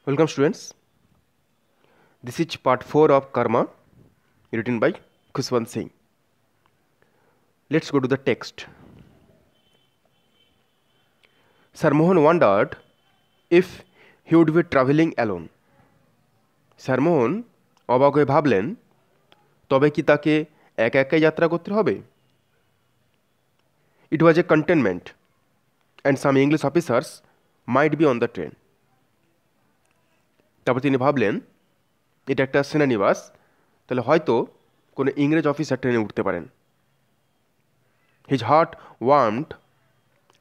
Welcome students. This is part 4 of Karma written by Khushwant Singh. Let's go to the text. Sir Mohan wondered if he would be traveling alone. Sir Mohan অবাক হয়ে ভাবলেন তবে কি তাকে একা একাই যাত্রা করতে হবে? It was a cantonment and some English officers might be on the train. তারপর তিনি ভাবলেন এটা একটা সেনানিবাস, তাহলে হয়তো কোনো ইংরেজ অফিসার ট্রেনে উঠতে পারেন। His heart warmed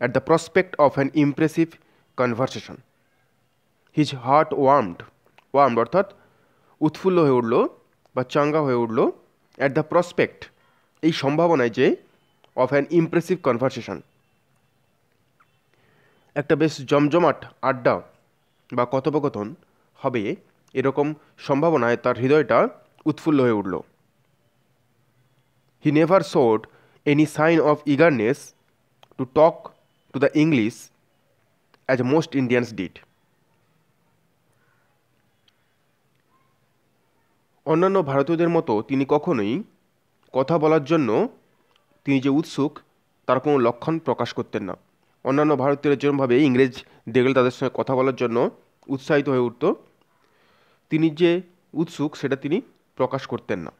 at the prospect of an impressive conversation. His heart warmed অর্থাৎ উৎফুল্ল হয়ে উঠল বা চাঙ্গা হয়ে উঠল at the prospect এই সম্ভাবনায় যে of an impressive conversation একটা বেশ জমজমাট আড্ডা বা কথোপকথন হবে এরকম সম্ভাবনায় তার হৃদয়টা উৎফুল্ল হয়ে উঠল। He never showed any sign of eagerness to talk to the English as most Indians did. অন্যান্য ভারতীয়দের মতো তিনি কখনোই কথা বলার জন্য তিনি যে উৎসুক তার কোনো লক্ষণ প্রকাশ করতেন না। অন্যান্য ভারতীয়রা যেরকমভাবে ইংরেজ দেখলে তাদের সঙ্গে কথা বলার জন্য উৎসাহিত হয়ে উঠত, তিনি যে উৎসুক সেটা তিনি প্রকাশ করতেন না।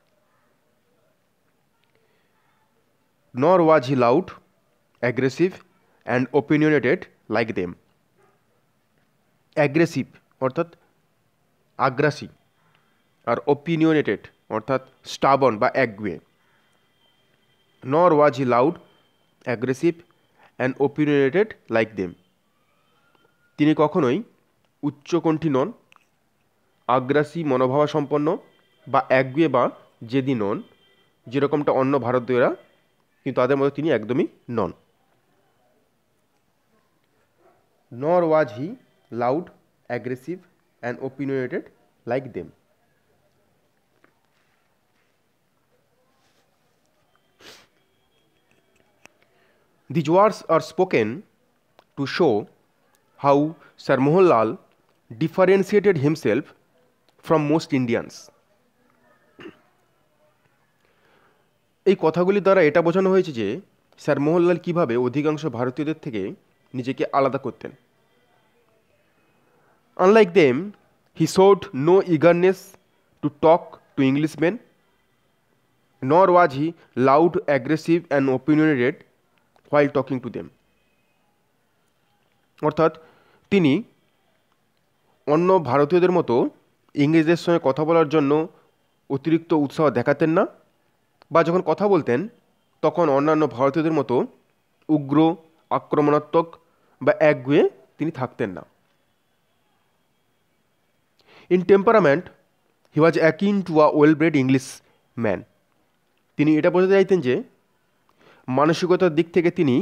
Nor was he loud, aggressive and opinionated like them. Aggressive অর্থাৎ আগ্রাসী আর opinionated অর্থাৎ stubborn বা একগুঁয়ে। Nor was he loud, aggressive and opinionated like them. তিনি কখনোই উচ্চকণ্ঠী নন, আগ্রাসী মনোভাবাসম্পন্ন বা একগুঁয়ে বা জেদি নন, যেরকমটা অন্য ভারতীয়রা, কিন্তু তাদের মধ্যে তিনি একদমই নন। Nor was he loud, aggressive and opinionated like them. These words are spoken to show how Sir Mohanlal differentiated himself from most Indians. এই কথাগুলি দ্বারা এটা বোঝানো হয়েছে যে স্যার মোহনলাল কীভাবে অধিকাংশ ভারতীয়দের থেকে নিজেকে আলাদা করতেন। Unlike them, he showed no eagerness to talk to Englishmen, nor was he loud, aggressive and opinionated while talking to them. অর্থাৎ তিনি অন্য ভারতীয়দের মতো ইংরেজদের সঙ্গে কথা বলার জন্য অতিরিক্ত উৎসাহ দেখাতেন না, বা যখন কথা বলতেন তখন অন্যান্য ভারতীয়দের মতো উগ্র, আক্রমণাত্মক বা একগুঁয়ে তিনি থাকতেন না। In temperament he was akin to a well bread English man. তিনি এটা বোঝাতে চাইতেন যে মানসিকতার দিক থেকে তিনি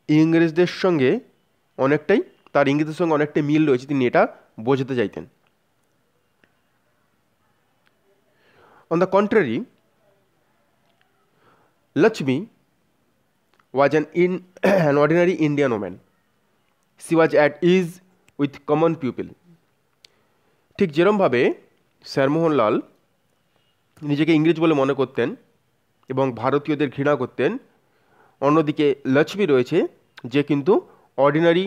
ইংরেজদের সঙ্গে অনেকটাই তার ইংরেজদের সঙ্গে অনেকটাই মিল রয়েছে, তিনি এটা বোঝাতে চাইতেন। On the contrary, Lakshmi was an ordinary Indian woman. She was at ease with common people. ঠিক যেরমভাবে স্যার মোহনলাল নিজেকে ইংরেজ বলে মনে করতেন এবং ভারতীয়দের ঘৃণা করতেন, অন্যদিকে লক্ষ্মী রয়েছে যে কিন্তু অর্ডিনারি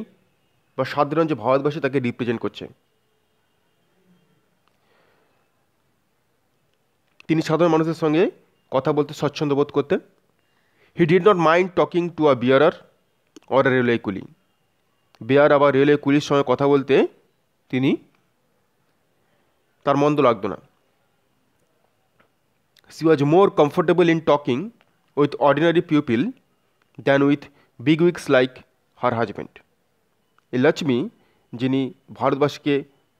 বা সাধারণ যে ভারতবাসী তাকে রিপ্রেজেন্ট করছে। তিনি সাধারণ মানুষের সঙ্গে কথা বলতে স্বচ্ছন্দ বোধ করতেন। He did not mind talking to a bearer or a railway coolie. Bearer আবার রেলওয়ে কুলির সঙ্গে কথা বলতে তিনি তার মন্দ লাগতো না। She was more comfortable in talking with ordinary people than with bigwigs like her husband. এই লক্ষ্মী, যিনি ভারতবাসীকে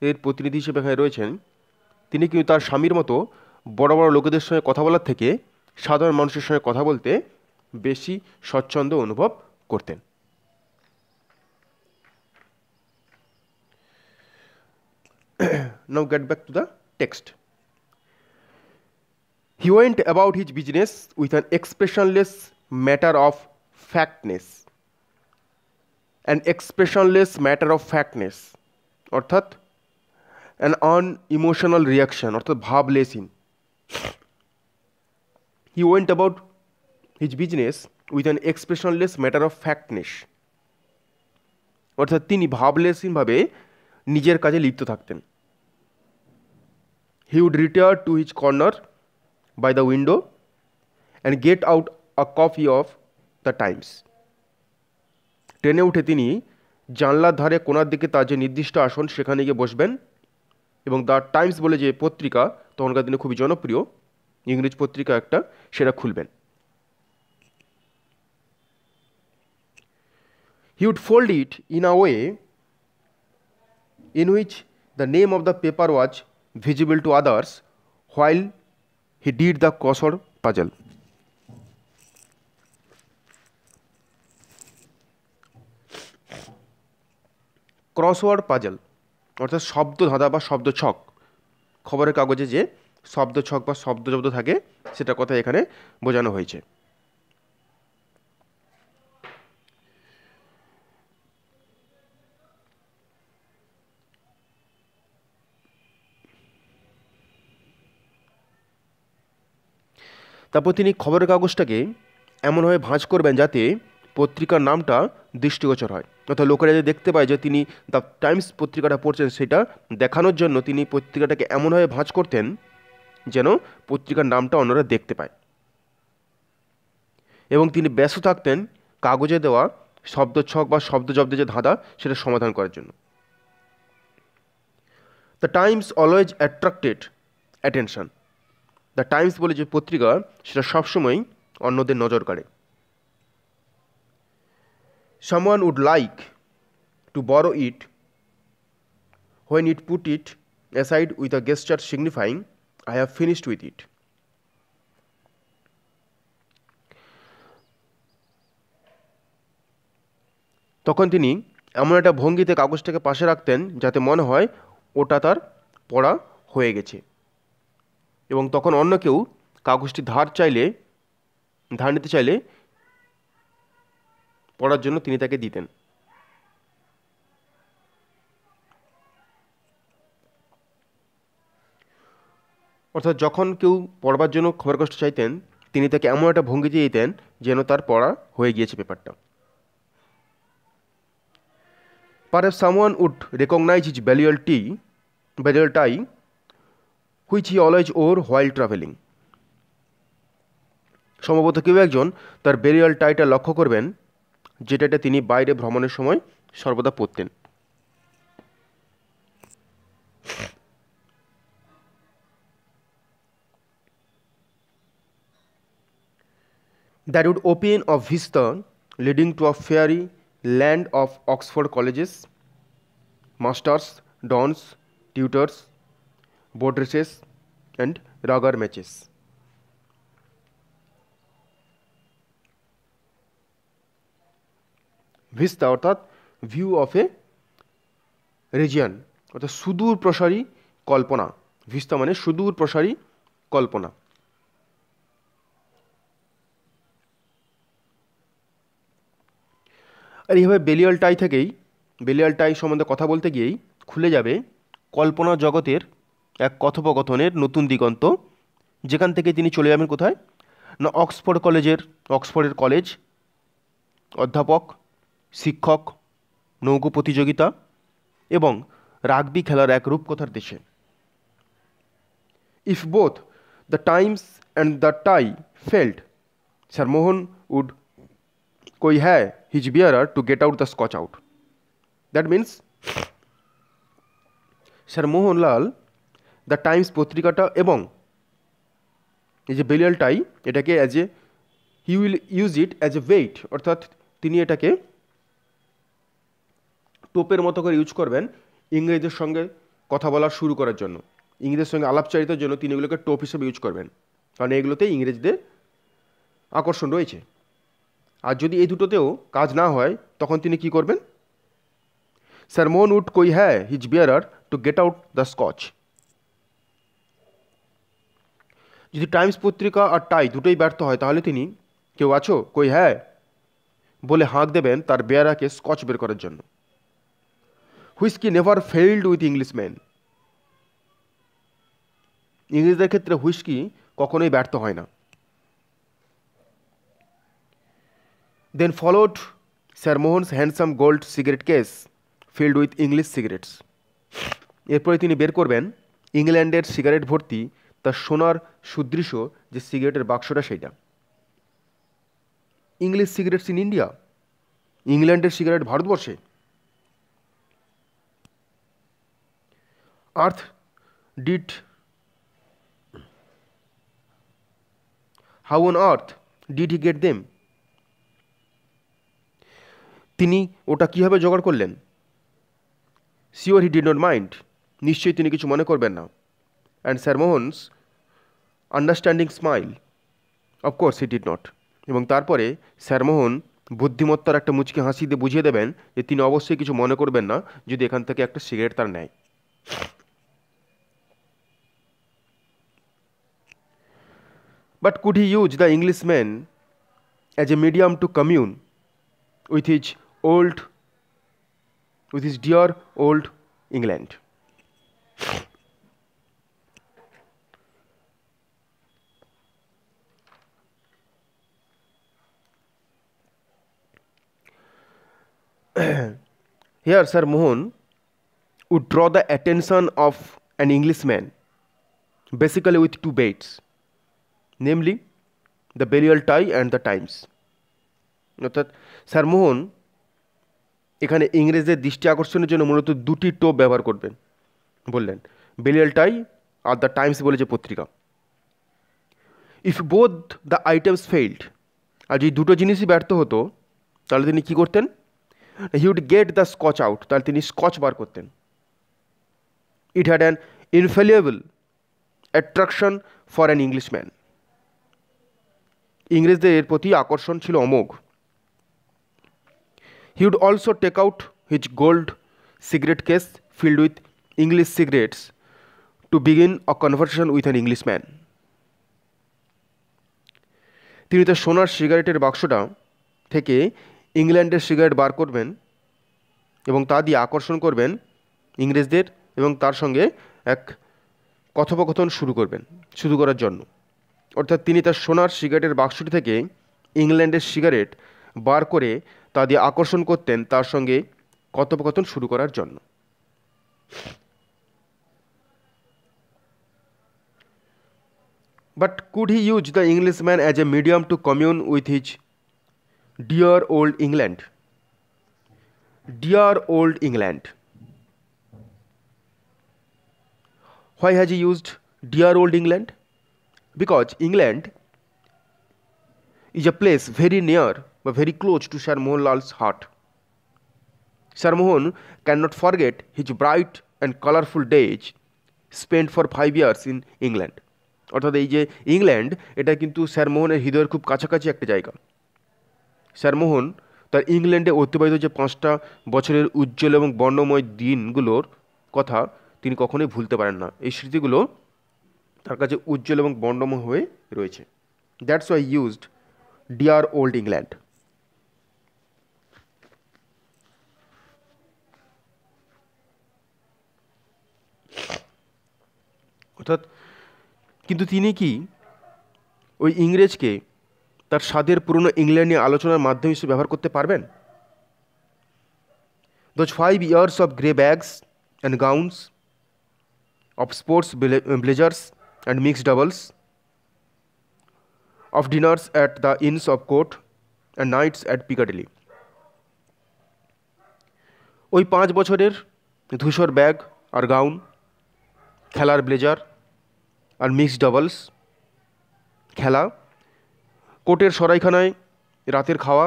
এর প্রতিনিধি হিসেবে এখানে রয়েছেন, তিনি কিন্তু তার স্বামীর মতো বড় বড় লোকেদের সঙ্গে কথা বলার থেকে সাধারণ মানুষের সঙ্গে কথা বলতে বেশি স্বচ্ছন্দ অনুভব করতেন। Now get back to the text. He went about his business with an expressionless matter of factness. An expressionless matter of factness অর্থাৎ অ্যান আনইমোশনাল রিয়াকশন অর্থাৎ ভাবলেসহীন। He went about his business with an expressionless matter of factness, অর্থাৎ তিনি ভাবলেসহীনভাবে নিজের কাজে লিপ্ত থাকতেন। He would retire to his corner by the window and get out a copy of the Times. ট্রেনে উঠে তিনি জানলার ধারে কোণার দিকে তার যে নির্দিষ্ট আসন সেখানে গিয়ে বসবেন এবং দ্য টাইমস বলে যে পত্রিকা তখনকার দিনে খুবই জনপ্রিয় ইংরেজ পত্রিকা একটা, সেটা খুলবেন। He would fold it in a way in which the name of the paper was visible to others while he did the crossword puzzle. Crossword puzzle অর্থাৎ শব্দ ধাঁধা বা শব্দ ছক, খবরের কাগজে যে শব্দ ছক বা শব্দ শব্দ থাকে সেটা কথা এখানে বোঝানো হয়েছে। তারপর তিনি খবরের কাগজটাকে এমনভাবে ভাঁজ করবেন যাতে পত্রিকার নামটা দৃষ্টিগোচর হয়, অর্থাৎ লোকেরা যে দেখতে পায় যে তিনি দ্য টাইমস পত্রিকাটা পড়ছেন সেটা দেখানোর জন্য তিনি পত্রিকাটাকে এমনভাবে ভাঁজ করতেন যেন পত্রিকার নামটা অন্যরা দেখতে পায়। এবং তিনি ব্যস্ত থাকতেন কাগজে দেওয়া শব্দছক বা শব্দজব্দের যে ধাঁধা সেটা সমাধান করার জন্য। The Times always attracted attention. The Times বলে যে পত্রিকা সেটা সবসময় অন্যদের নজর কাড়ে। Someone would like to borrow it when it put it aside with a gesture signifying I have finished with it. তখন তিনি এমন একটা ভঙ্গিতে কাগজটাকে পাশে রাখতেন যাতে মনে হয় ওটা তার পড়া হয়ে গেছে, এবং তখন অন্য কেউ কাগজটি ধার নিতে চাইলে পড়ার জন্য তিনি তাকে দিতেন। অর্থাৎ যখন কেউ পড়বার জন্য খবরের কাগজটা চাইতেন তিনি তাকে এমন একটা ভঙ্গি দিয়ে দিতেন যেন তার পড়া হয়ে গিয়েছে পেপারটা। Perhaps someone would recognize his burial tie which he always wore while traveling. সম্ভবত কেউ একজন তার বেরিয়াল টাইটা লক্ষ্য করবেন যেটাতে তিনি বাইরে ভ্রমণের সময় সর্বদা পরতেন। That would open a vista leading to a fairy land of Oxford colleges, masters, dons, tutors, boat races and rugger matches. Vista অর্থাৎ ভিউ অফ এ রিজিয়ন অর্থাৎ সুদূর প্রসারী কল্পনা। ভিস্তা মানে সুদূর প্রসারী কল্পনা। আর এইভাবে বেলিয়াল টাই সম্বন্ধে কথা বলতে গিয়েই খুলে যাবে কল্পনা জগতের এক কথোপকথনের নতুন দিগন্ত, যেখান থেকে তিনি চলে যাবেন কোথায় না অক্সফোর্ডের কলেজ, অধ্যাপক, শিক্ষক, নৌকো প্রতিযোগিতা এবং রাগবি খেলার এক রূপকথার দেশে। If both the Times and the tie failed, Sir Mohan would कोई है his bearer to get out the scotch out. That means Sir Mohanlal the Times পত্রিকাটা এবং এই যে বেলিয়াল টাই এটাকে he will use it as a weight, অর্থাৎ তিনি এটাকে টোপের মতো করে ইউজ করবেন ইংরেজদের সঙ্গে কথা বলা শুরু করার জন্য, ইংরেজদের সঙ্গে আলাপচারিতার জন্য তিনি এগুলোকে টোপ হিসেবে ইউজ করবেন, কারণ এগুলোতে ইংরেজদের আকর্ষণ রয়েছে। আর যদি এই দুটোতেও কাজ না হয় তখন তিনি কি করবেন, স্যার মোহন উড কোই হ্যায় his bearer to get out the Scotch. যদি টাইমস পত্রিকা আর টাই দুটোই ব্যর্থ হয় তাহলে তিনি কেউ আছো কই হ্যায় বলে হাঁক দেবেন তার বেয়ারাকে স্কচ বের করার জন্য। Whisky never failed with Englishman. ইংরেজদের ক্ষেত্রে হুইস্কি কখনোই ব্যর্থ হয় না। Then followed Sir Mohan's handsome gold cigarette case filled with English cigarettes. এরপরে তিনি বের করবেন ইংল্যান্ডের সিগারেট ভর্তি তার সোনার সুদৃশ্য যে সিগারেটের বাক্সটা সেইটা। ইংলিশ সিগারেটস ইন ইন্ডিয়া, ইংল্যান্ডের সিগারেট ভারতবর্ষে। Earth did how on earth did he get them? তিনি ওটা কীভাবে জোগাড় করলেন? Sure he did not mind, নিশ্চয়ই তিনি কিছু মনে করবেন না। And sir Mohan's understanding smile, of course he did not. এবং তারপরে স্যার মোহন বুদ্ধিমত্তার একটা মুচকি হাসি দিয়ে বুঝিয়ে দেবেন যে তিনি অবশ্যই কিছু মনে করবেন না যদি এখান থেকে একটা সিগারেট তার নেয়। But could he use the Englishman as a medium to commune with his dear old England? Here, Sir Mohan would draw the attention of an Englishman basically with two baits, namely the Balliol tie and the Times. অর্থাৎ sir মোহন এখানে ইংরেজদের দৃষ্টি আকর্ষণের জন্য মূলত দুটি টোপ ব্যবহার করবেন বললেন, বেলিয়াল টাই আর দ্য টাইমস বলে যে পত্রিকা। If both the items failed, আর যদি দুটো জিনিসই ব্যর্থ হতো তাহলে তিনি কী করতেন? He would get the Scotch out, তাহলে তিনি স্কচ বার করতেন। It had an infallible attraction for an Englishman, ইংরেজদের এর প্রতি আকর্ষণ ছিল অমোঘ। He would also take out his gold cigarette case filled with English cigarettes to begin a conversation with an Englishman. তিনি তার সোনার সিগারেটের বাক্সটা থেকে ইংল্যান্ডের সিগারেট বার করবেন এবং তা দিয়ে আকর্ষণ করবেন ইংরেজদের এবং তার সঙ্গে এক কথোপকথন শুরু করার জন্য। অর্থাৎ তিনি তার সোনার সিগারেটের বাক্সটি থেকে ইংল্যান্ডের সিগারেট বার করে তা দিয়ে আকর্ষণ করতেন তার সঙ্গে কথোপকথন শুরু করার জন্য। But could he use the Englishman as a medium to commune with his dear old England? Dear old England. Why has he used dear old England? Because England is a place very near but very close to Sir Mohanlal's heart. Sir Mohan cannot forget his bright and colorful days spent for 5 years in England. অর্থাৎ এই যে England, এটা কিন্তু sir মোহনের হৃদয়ের খুব কাছাকাছি একটা জায়গা। স্যার মোহন তার ইংল্যান্ডে অতিবাহিত যে 5টা বছরের উজ্জ্বল এবং বর্ণময় দিনগুলোর কথা তিনি কখনোই ভুলতে পারেন না। এই স্মৃতিগুলো তার কাছে উজ্জ্বল এবং বর্ণময় হয়ে রয়েছে। That's why used dear old England. অর্থাৎ কিন্তু তিনি কি ওই ইংরেজকে তার স্বাদের পুরনো ইংল্যান্ড নিয়ে আলোচনার মাধ্যম হিসেবে ব্যবহার করতে পারবেন? Those 5 years of grey bags and gowns, of sports blazers and mixed doubles, of dinners at the Inns of Court and nights at Piccadilly. ওই 5 বছরের ধূসর ব্যাগ আর গাউন, খেলার ব্লেজার আর মিক্সড ডাবলস খেলা, কোর্টের সরাইখানায় রাতের খাওয়া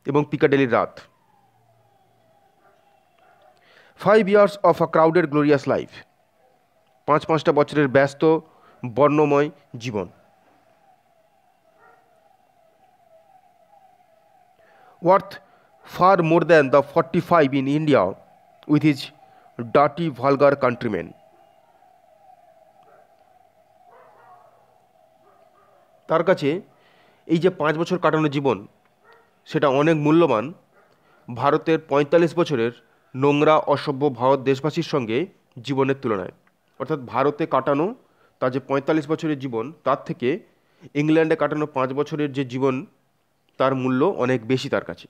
এবং পিকাডেলির রাত। 5 years of a crowded glorious life, 5টা বছরের ব্যস্ত বর্ণময় জীবন। Worth far more than the 45 in India with his dirty vulgar countrymen. তার কাছে এই যে 5 বছর কাটানো জীবন, সেটা অনেক মূল্যবান ভারতের 45 বছরের নোংরা অসভ্য ভারত দেশবাসীর সঙ্গে জীবনের তুলনায়। অর্থাৎ ভারতে কাটানো তার যে 45 বছরের জীবন তার থেকে ইংল্যান্ডে কাটানো 5 বছরের যে জীবন তার মূল্য অনেক বেশি তার কাছে।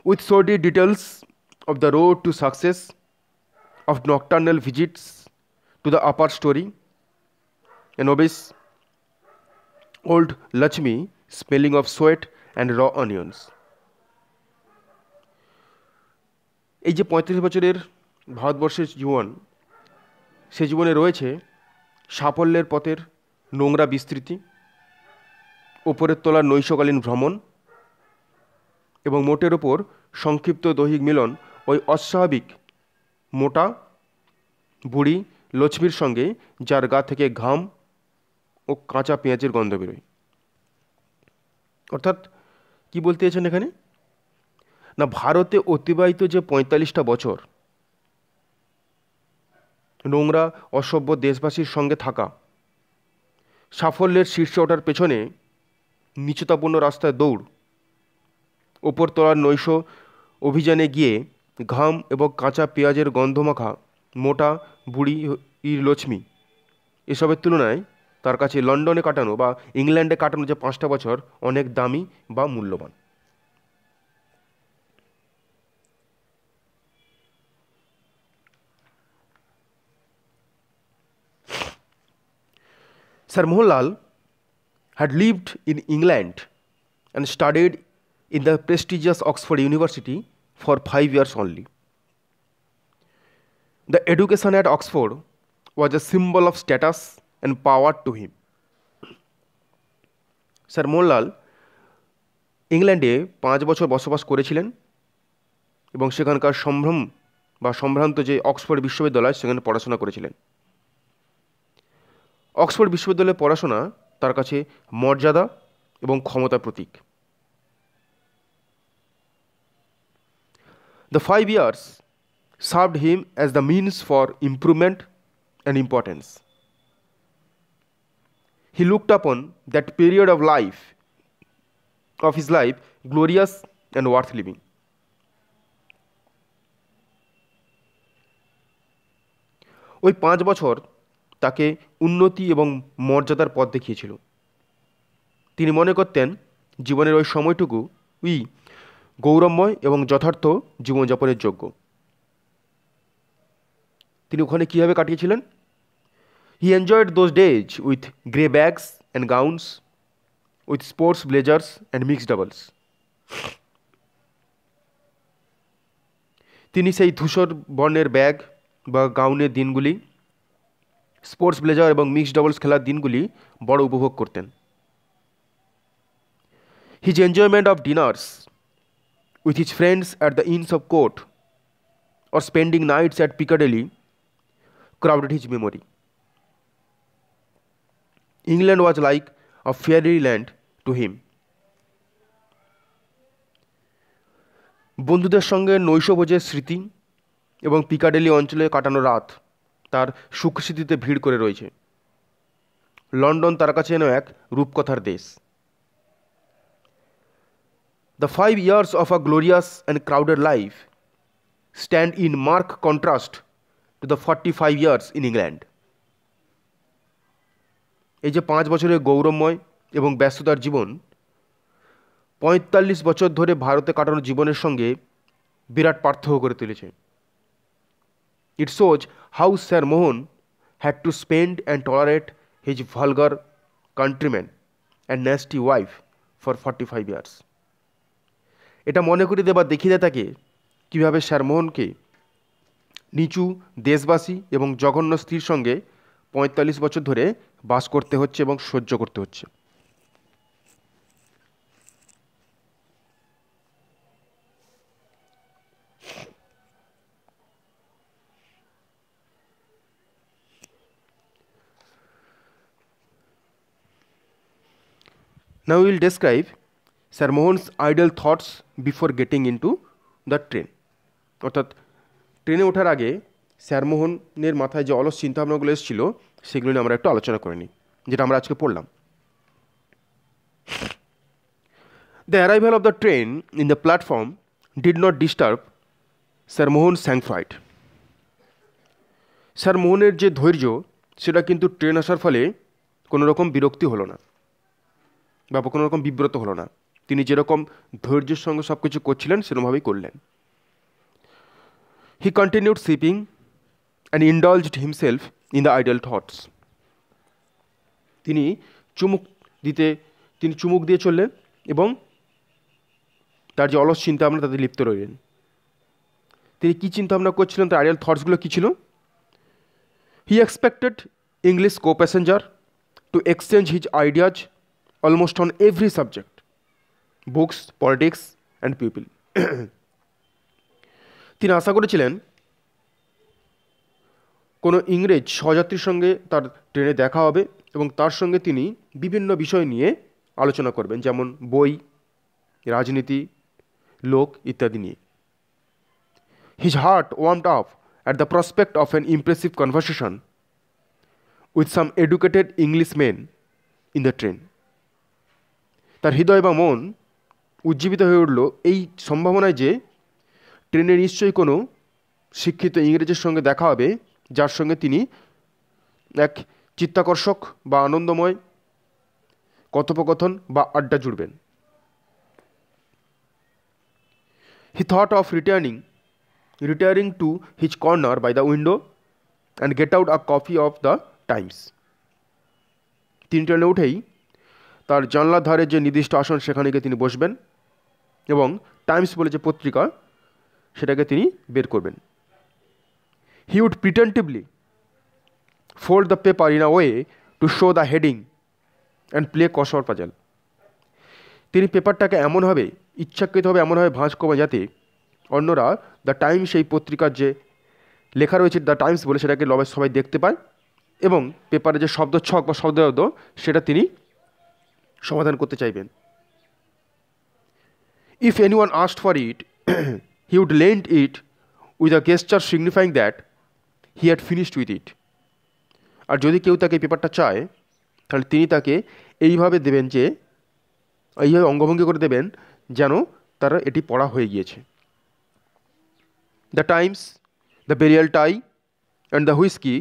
With sordid details of the road to success, of nocturnal visits to the upper story, an obese old Lakshmi smelling of sweat and raw onions. এই যে 35 বছরের ভারতবর্ষের জীবন, সে জীবনে রয়েছে সাফল্যের পথের নোংরা বিস্তৃতি, ওপরের তলার নৈশকালীন ভ্রমণ এবং মোটের ওপর সংক্ষিপ্ত দৈহিক মিলন ওই অস্বাভাবিক মোটা বুড়ি লক্ষ্মীর সঙ্গে, যার গা থেকে ঘাম ও কাঁচা পেঁয়াজের গন্ধ বেরোয়। অর্থাৎ কি বলতে চাইছেন এখানে, না ভারতে অতিবাহিত যে 45টা বছর নোংরা অসভ্য দেশবাসীর সঙ্গে থাকা, সাফল্যের শীর্ষে ওঠার পেছনে নিচতাপূর্ণ রাস্তায় দৌড়, ওপরতলার নৈশ অভিযানে গিয়ে ঘাম এবং কাঁচা পেঁয়াজের গন্ধমাখা মোটা বুড়ি লক্ষ্মী, এসবের তুলনায় তার কাছে লন্ডনে কাটানো বা ইংল্যান্ডে কাটানো যে 5টা বছর অনেক দামি বা মূল্যবান। Sir Mohanlal had lived in England and studied in the prestigious Oxford University for 5 years only. The education at Oxford was a symbol of status and power to him. Sir Mohanlal ইংল্যান্ডে 5 বছর বসবাস করেছিলেন এবং সেখানকার সম্ভ্রান্ত যে অক্সফোর্ড বিশ্ববিদ্যালয় সেখানে পড়াশোনা করেছিলেন। অক্সফোর্ড বিশ্ববিদ্যালয়ের পড়াশোনা তার কাছে মর্যাদা এবং ক্ষমতার প্রতীক। The 5 years served him as the means for improvement and importance. He looked upon that period of his life glorious and worth living. ওই 5 বছর তাকে উন্নতি এবং মর্যাদার পথ দেখিয়েছিল। তিনি মনে করতেন জীবনের ওই সময়টুকুই গৌরবময় এবং যথার্থ জীবনযাপনের যোগ্য। তিনি ওখানে কীভাবে কাটিয়েছিলেন? He enjoyed those days with grey bags and gowns, with sports blazers and mixed doubles. তিনি সেই ধূসর বর্ণের ব্যাগ বা গাউনের দিনগুলি, স্পোর্টস ব্লেজার এবং মিক্সড ডাবলস খেলার দিনগুলি বড় উপভোগ করতেন। His enjoyment of dinners with his friends at the Inns of Court or spending nights at Piccadilly crowded his memory. England was like a fairyland to him. বন্ধুদের সঙ্গে নৈশভোজের স্মৃতি এবং পিকাডেলি অঞ্চলে কাটানো রাত তার সুখস্মৃতিতে ভিড় করে রয়েছে। লন্ডন তার কাছে যেন এক রূপকথার দেশ। The 5 years of a glorious and crowded life stand in marked contrast to the 45 years in England. এই যে 5 বছরের গৌরবময় এবং ব্যস্ততার জীবন 45 বছর ধরে ভারতে কাটানো জীবনের সঙ্গে বিরাট পার্থক্য করে তুলেছে। It shows how Sir Mohan had to spend and tolerate his vulgar countrymen and nasty wife for 45 years. এটা মনে করিয়ে দেবার দেখিয়ে দেয় তাকে কীভাবে স্যার মোহনকে নিচু দেশবাসী এবং জঘন্য স্ত্রীর সঙ্গে 45 বছর ধরে বাস করতে হচ্ছে এবং সহ্য করতে হচ্ছে। Now we will describe Sir Mohan's idle thoughts before getting into the train. অর্থাৎ ট্রেনে ওঠার আগে স্যার মোহনের মাথায় যে অলস চিন্তাভাবনাগুলো এসেছিল সেগুলো নিয়ে আমরা একটু আলোচনা করে নিই, যেটা আমরা আজকে পড়লাম। The arrival of the train in the platform did not disturb Sir Mohan's sang flight. Sir মোহনের যে ধৈর্য, সেটা কিন্তু ট্রেন আসার ফলে কোনো রকম বিরক্তি হলো না বা কোনো রকম বিব্রত হলো না। তিনি যেরকম ধৈর্যের সঙ্গে সব কিছু করছিলেন সেরকমভাবেই করলেন। He continued sipping and indulged himself in the idle thoughts. তিনি চুমুক দিতে তিনি চুমুক দিয়ে চললেন এবং তার যে অলস চিন্তা ভাবনা তাতে লিপ্ত রইলেন। তিনি কী চিন্তা ভাবনা করছিলেন, তার আইডিয়াল থটসগুলো কী ছিল? He expected English co passenger to exchange his ideas almost on every subject, books, politics and people. তিনি আশা করেছিলেন কোনো ইংরেজ সহযাত্রীর সঙ্গে তার ট্রেনে দেখা হবে এবং তার সঙ্গে তিনি বিভিন্ন বিষয় নিয়ে আলোচনা করবেন, যেমন বই, রাজনীতি, লোক ইত্যাদি নিয়ে। His heart warmed up at the prospect of an impressive conversation with some educated Englishmen in the train. তার হৃদয় বা মন উজ্জীবিত হয়ে উঠল এই সম্ভাবনায় যে ট্রেনে নিশ্চয়ই কোনো শিক্ষিত ইংরেজের সঙ্গে দেখা হবে, যার সঙ্গে তিনি এক চিত্তাকর্ষক বা আনন্দময় কথোপকথন বা আড্ডা জুড়বেন। He thought of retiring to his corner by the window and get out a copy of the Times. তিনি ট্রেনে উঠেই তার জানলার ধারে যে নির্দিষ্ট আসন সেখানে গিয়ে তিনি বসবেন এবং টাইমস বলে যে পত্রিকা সেটাকে তিনি বের করবেন। He would pretentatively fold the paper in a way to show the heading and play crossword puzzle. তিনি পেপারটাকে এমনভাবে ইচ্ছাকৃতভাবে এমনভাবে ভাঁজ করবেন যাতে অন্যরা দ্য টাইমস, এই পত্রিকার যে লেখা রয়েছে দ্য টাইমস বলে, সেটাকে সবাই দেখতে পায় এবং পেপারে যে শব্দছক বা শব্দার্থ সেটা তিনি সমাধান করতে চাইবেন। If anyone asked for it he would lend it with a gesture signifying that he had finished with it. আর যদি কেউ তাকে পেপারটা চায় তাহলে তিনি তাকে এইভাবে দেবেন, যে এইভাবে অঙ্গভঙ্গি করে দেবেন যেন তারা এটি পড়া হয়ে গিয়েছে। The Times, the burial tie and the whiskey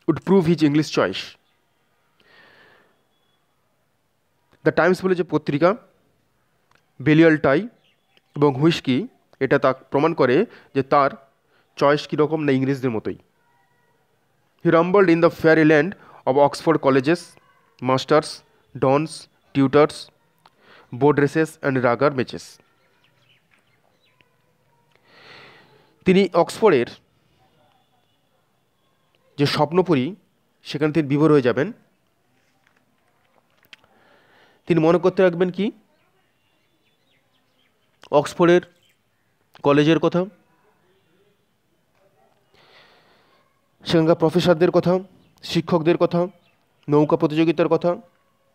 would prove his English choice. The Times বলে যে পত্রিকা, বেরিয়াল টাই এবং হুইস্কি, এটা তা প্রমাণ করে যে তার চয়েস কীরকম না ইংরেজদের মতোই। He rumbled in the fairy land of Oxford colleges, masters, dons, tutors, boat races and rugger matches. তিনি অক্সফোর্ডের যে স্বপ্নপুরী সেখানে তিনি বিভোর হয়ে যাবেন। তিনি মনে করতে রাখবেন কি অক্সফোর্ডের কলেজের কথা, সেখানকার প্রফেসরদের কথা, শিক্ষকদের কথা, নৌকা প্রতিযোগিতার কথা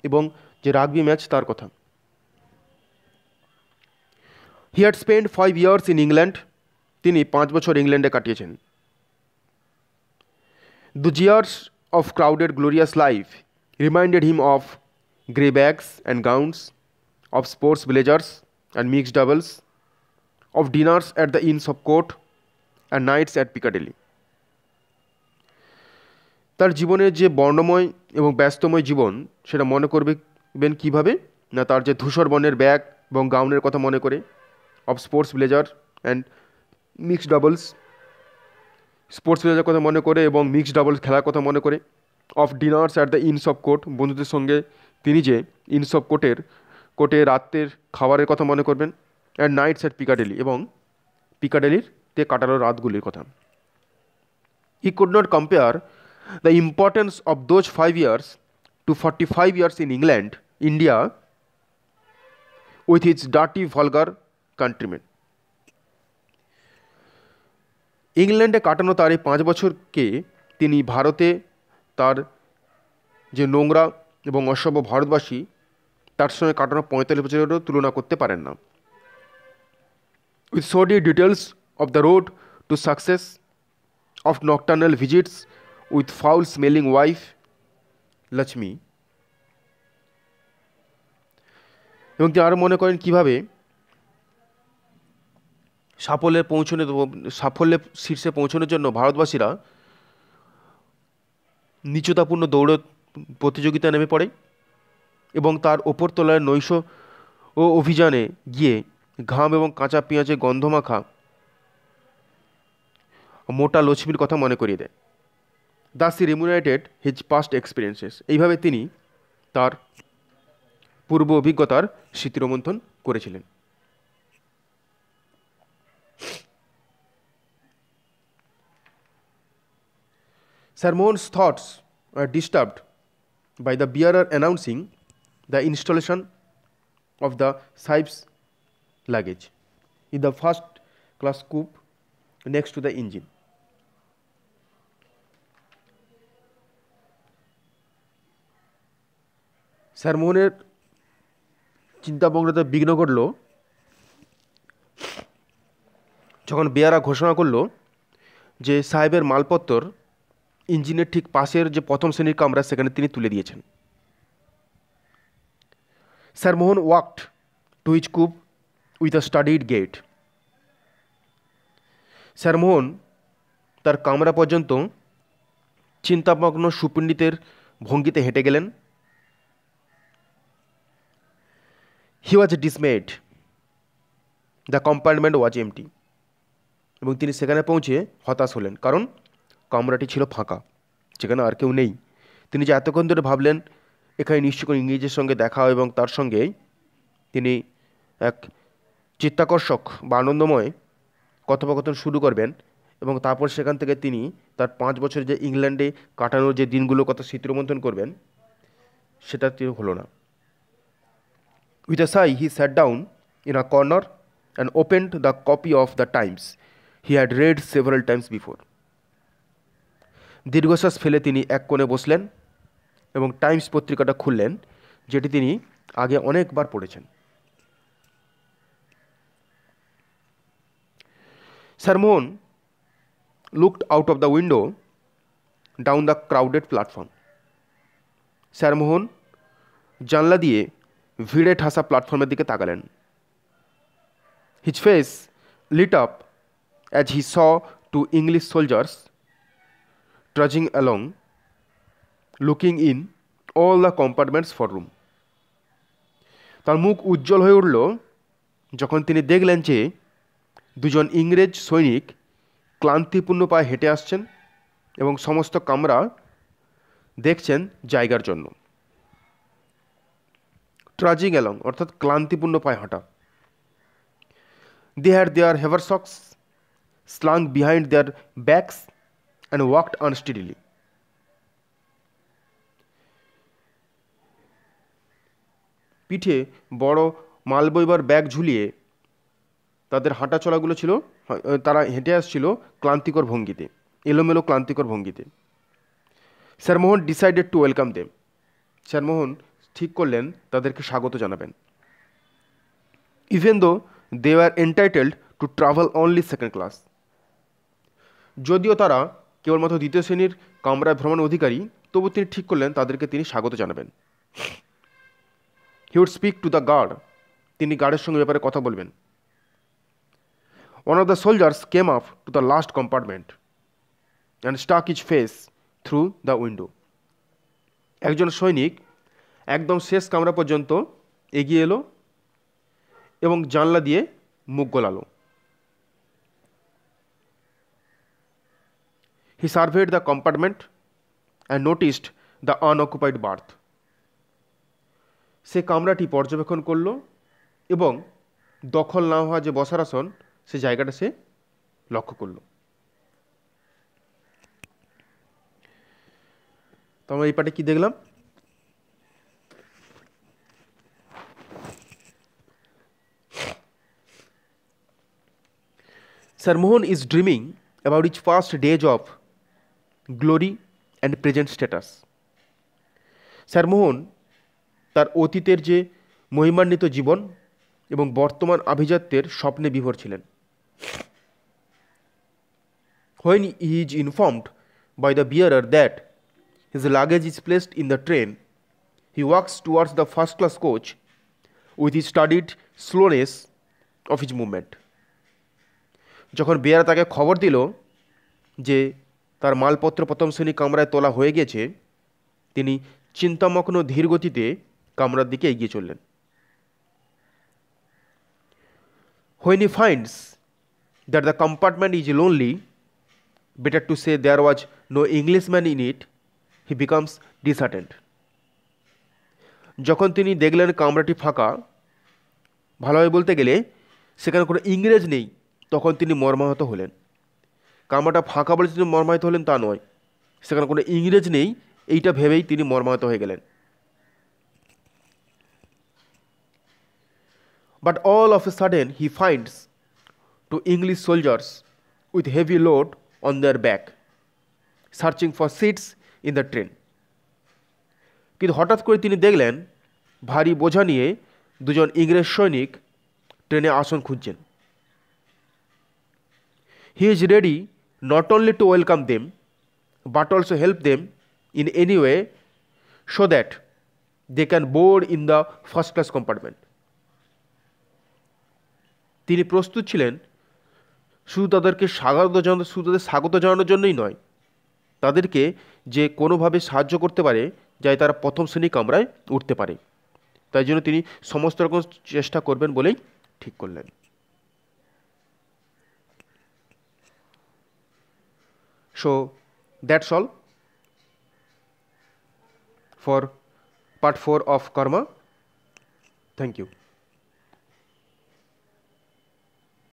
এবং যে রাগবি ম্যাচ তার কথা। He had spend 5 years in England. তিনি 5 বছর ইংল্যান্ডে কাটিয়েছেন। The years of crowded glorious life reminded him of grey bags and gowns, of sports blazers and mixed doubles, of dinners at the Inns of Court and nights at Piccadilly. তার জীবনের যে বর্ণময় এবং ব্যস্তময় জীবন সেটা মনে করবেন কীভাবে না, তার যে ধূসর বর্ণের ব্যাগ এবং গাউনের কথা মনে করে, of sports blazer and mixed doubles, sports blazer কথা মনে করে এবং মিক্সড ডাবলস খেলার কথা মনে করে, of dinners at the Inns of court, বন্ধুদের সঙ্গে তিনি যে ইনস অফ কোর্টে রাত্রের খাবারের কথা মনে করবেন, অ্যান্ড নাইটস অ্যাট পিকাডেলি, এবং পিকাডেলিতে কাটানো রাতগুলির কথা। He could not compare the importance of those 5 years to 45 years in England, India, with its dirty, vulgar countrymen. ইংল্যান্ডে কাটানো তার এই 5 বছরকে তিনি ভারতে তার যে নোংরা এবং অসভ্য ভারতবাসী তার সঙ্গে কাটানো 45 বছরেরও তুলনা করতে পারেন না। With sordid details of the road to success, of nocturnal visits with foul-smelling wife Lakshmi, এবং তিনি আরও মনে করেন কীভাবে সাফল্যের শীর্ষে পৌঁছানোর জন্য ভারতবাসীরা নিচুতাপূর্ণ দৌড় প্রতিযোগিতায় নেমে পড়ে এবং তার ওপর তলায় নৈশ ও অভিযানে গিয়ে ঘাম এবং কাঁচা পেঁয়াজে গন্ধমাখা মোটা লক্ষ্মীর কথা মনে করিয়ে দেয়। দাস হি রিমুনারেটেড হিজ পাস্ট এক্সপিরিয়েন্সেস। এইভাবে তিনি তার পূর্ব অভিজ্ঞতার স্মৃতিরোমন্থন করেছিলেন। Sir Mohan's thoughts were disturbed by the bearer announcing the installation of the Sahib's luggage in the first class coupe next to the engine. Sir মোহনের চিন্তামগ্নতায় বিঘ্ন ঘটল যখন বেয়ারা ঘোষণা করল যে সাহেবের মালপত্র ইঞ্জিনের ঠিক পাশের যে প্রথম শ্রেণীর কামরা সেখানে তিনি তুলে দিয়েছেন। Sir Mohan walked to his coupe with a studied gait. Sir Mohan তার কামরা পর্যন্ত চিন্তামগ্ন সুপণ্ডিতের ভঙ্গিতে হেঁটে গেলেন। He was dismayed, the compartment was empty. এবং তিনি সেখানে পৌঁছে হতাশ হলেন, কারণ কামরাটি ছিল ফাঁকা, যেখানে আর কেউ নেই। তিনি যে এতক্ষণ ধরে ভাবলেন এখানে নিশ্চয় কোনো ইংরেজের সঙ্গে দেখা এবং তার সঙ্গে তিনি এক চিত্তাকর্ষক বা আনন্দময় কথোপকথন শুরু করবেন এবং তারপর সেখান থেকে তিনি তার 5 বছর যে ইংল্যান্ডে কাটানোর যে দিনগুলোর কথা স্মৃতিরোমন্থন করবেন, সেটা তিনি হলো না। With a sigh, he sat down in a corner and opened the copy of the Times he had read several times before. দীর্ঘশ্বাস ফেলে তিনি এক কোণে বসলেন এবং টাইমস পত্রিকাটা খুললেন, যেটি তিনি আগে অনেকবার পড়েছেন। Sir Mohan looked out of the window down the crowded platform. Sir Mohan জানলা দিয়ে ভিড়ে ঠাসা প্ল্যাটফর্মের দিকে তাকালেন। His face lit up as he saw 2 English soldiers trudging along, looking in all the compartments for room. তার মুখ উজ্জ্বল হয়ে উঠল যখন তিনি দেখলেন যে 2জন ইংরেজ সৈনিক ক্লান্তিপূর্ণ পায়ে হেঁটে আসছেন এবং সমস্ত কামরা দেখছেন জায়গার জন্য। ট্রাজিং অ্যালং অর্থাৎ ক্লান্তিপূর্ণ পায়ে হাঁটা। They had their haversacks slung behind their backs and walked unsteadily. পিঠে বড় মাল বইবার ব্যাগ ঝুলিয়ে তাদের হাঁটা চলাগুলো ছিল, তারা হেঁটে আসছিল ক্লান্তিকর ভঙ্গিতে, এলোমেলো ক্লান্তিকর ভঙ্গিতে। Sir Mohan decided to welcome them. Sir Mohan ঠিক করলেন তাদেরকে স্বাগত জানাবেন। Even though they are entitled to travel only second class. যদিও তারা কেবলমাত্র দ্বিতীয় শ্রেণীর কামরায় ভ্রমণের অধিকারী, তবু তিনি ঠিক করলেন তাদেরকে তিনি স্বাগত জানাবেন। He would speak to the guard. তিনি গার্ডের সঙ্গে ব্যাপারে কথা বলবেন। One of the soldiers came up to the last compartment and stuck his face through the window. একজন সৈনিক একদম শেষ কামরা পর্যন্ত এগিয়ে এলো এবং জানলা দিয়ে মুখ গোলালো। He surveyed the compartment and noticed the unoccupied berth. সে কামরাটি পর্যবেক্ষণ করল এবং দখল না হওয়া যে বসার আসন সে জায়গাটা সে লক্ষ্য করল। তো আমরা এই পাটে কি দেখলাম? Sir Mohan is dreaming about his past days of glory and present status. Sir Mohan তার অতীতের যে মহিমান্বিত জীবন এবং বর্তমান আভিজাত্যের স্বপ্নে বিভোর ছিলেন। When he is informed by the bearer that his luggage is placed in the train, he walks towards the first class coach with his studied slowness of his movement. যখন বেয়ারা তাকে খবর দিল যে তার মালপত্র প্রথম শ্রেণী কামরায় তোলা হয়ে গেছে, তিনি চিন্তামগ্ন ধীর গতিতে কামরার দিকে এগিয়ে চললেন। When he finds that the compartment is lonely, better to say there was no Englishman in it, he becomes disheartened. যখন তিনি দেখলেন কামরাটি ফাঁকা, ভালোভাবে বলতে গেলে সেখানে কোনো ইংরেজ নেই, তখন তিনি মর্মাহত হলেন। কামরাটা ফাঁকা বলে তিনি মর্মাহত হলেন তা নয়, সেখানে কোনো ইংরেজ নেই এইটা ভেবেই তিনি মর্মাহত হয়ে গেলেন। But all of a sudden he finds two English soldiers with heavy load on their back, searching for seats in the train. কিন্তু হঠাৎ করে তিনি দেখলেন ভারী বোঝা নিয়ে দুজন ইংরেজ সৈনিক ট্রেনে আসন খুঁজছেন। He is ready not only to welcome them but also help them in any way so that they can board in the first class compartment. তিনি প্রস্তুত ছিলেন শুধু তাদের স্বাগত জানানোর জন্যই নয়, তাদেরকে যে কোনোভাবে সাহায্য করতে পারে যাতে তারা প্রথম শ্রেণী কামরায় উঠতে পারে, তাই জন্য তিনি সমস্ত রকম চেষ্টা করবেন বলেই ঠিক করলেন। So that's all for part 4 of Karma. Thank you.